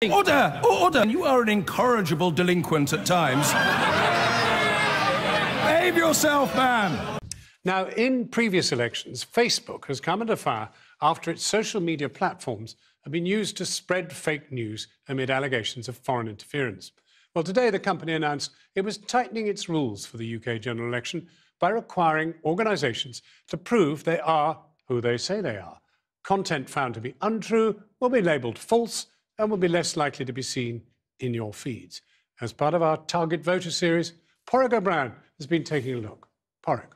Order! Order! You are an incorrigible delinquent at times. Behave yourself, man! Now, in previous elections, Facebook has come under fire after its social media platforms have been used to spread fake news amid allegations of foreign interference. Well, today the company announced it was tightening its rules for the UK general election by requiring organisations to prove they are who they say they are. Content found to be untrue will be labelled false and will be less likely to be seen in your feeds. As part of our Target Voter series, Porrick Brown has been taking a look. Porrick.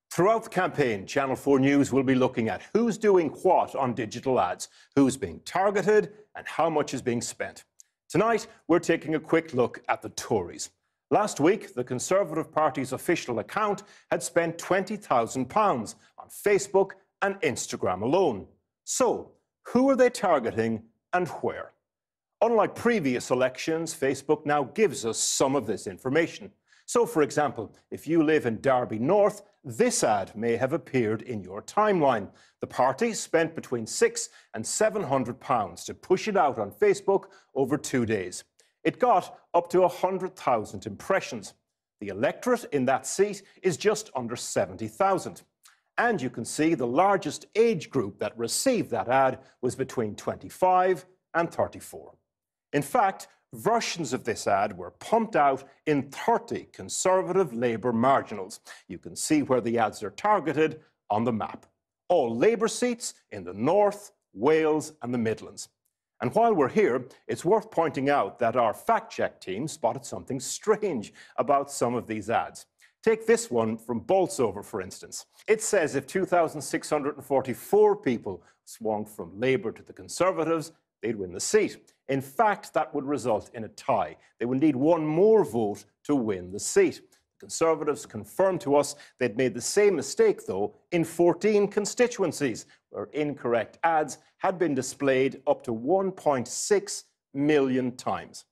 Throughout the campaign, Channel 4 News will be looking at who's doing what on digital ads, who's being targeted and how much is being spent. Tonight, we're taking a quick look at the Tories. Last week, the Conservative Party's official account had spent £20,000 on Facebook and Instagram alone. So, who are they targeting and where? Unlike previous elections, Facebook now gives us some of this information. So, for example, if you live in Derby North, this ad may have appeared in your timeline. The party spent between £600 and £700 to push it out on Facebook over 2 days. It got up to 100,000 impressions. The electorate in that seat is just under 70,000. And you can see the largest age group that received that ad was between 25 and 34. In fact, versions of this ad were pumped out in 30 Conservative Labour marginals. You can see where the ads are targeted on the map. All Labour seats in the North, Wales and the Midlands. And while we're here, it's worth pointing out that our fact-check team spotted something strange about some of these ads. Take this one from Bolsover, for instance. It says if 2,644 people swung from Labour to the Conservatives, they'd win the seat. In fact, that would result in a tie. They would need one more vote to win the seat. The Conservatives confirmed to us they'd made the same mistake, though, in 14 constituencies, where incorrect ads had been displayed up to 1.6 million times.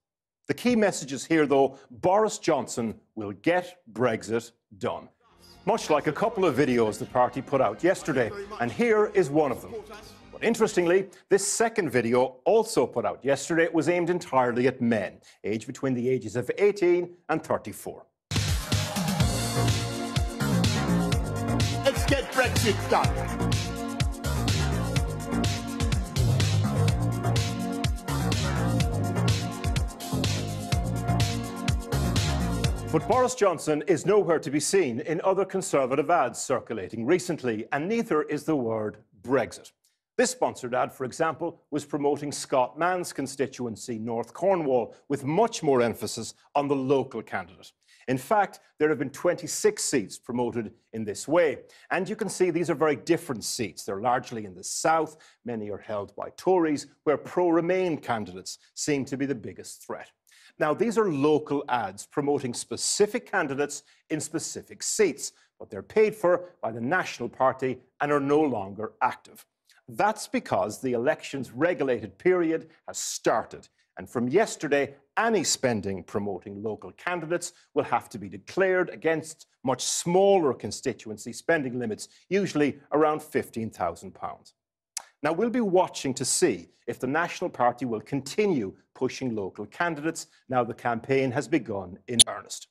The key messages here, though: Boris Johnson will get Brexit done. Much like a couple of videos the party put out yesterday, and here is one of them. But interestingly, this second video, also put out yesterday, was aimed entirely at men, aged between the ages of 18 and 34. Let's get Brexit done. But Boris Johnson is nowhere to be seen in other Conservative ads circulating recently, and neither is the word Brexit. This sponsored ad, for example, was promoting Scott Mann's constituency, North Cornwall, with much more emphasis on the local candidate. In fact, there have been 26 seats promoted in this way. And you can see these are very different seats. They're largely in the south. Many are held by Tories, where pro-Remain candidates seem to be the biggest threat. Now, these are local ads promoting specific candidates in specific seats, but they're paid for by the National Party and are no longer active. That's because the election's regulated period has started, and from yesterday, any spending promoting local candidates will have to be declared against much smaller constituency spending limits, usually around £15,000. Now, we'll be watching to see if the National Party will continue pushing local candidates now the campaign has begun in earnest.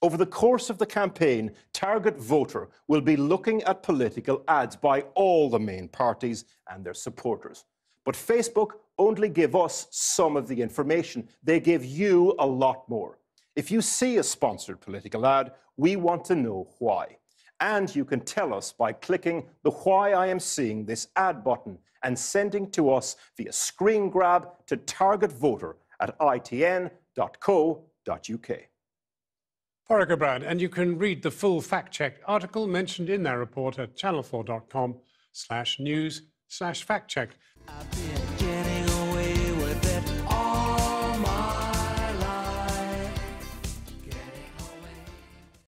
Over the course of the campaign, Target Voter will be looking at political ads by all the main parties and their supporters. But Facebook only give us some of the information. They give you a lot more. If you see a sponsored political ad, we want to know why. And you can tell us by clicking the Why I Am Seeing This Ad button and sending to us via screen grab to Target Voter at itn.co.uk. Porrick Brown, and you can read the full fact-check article mentioned in their report at channel4.com/news/factcheck.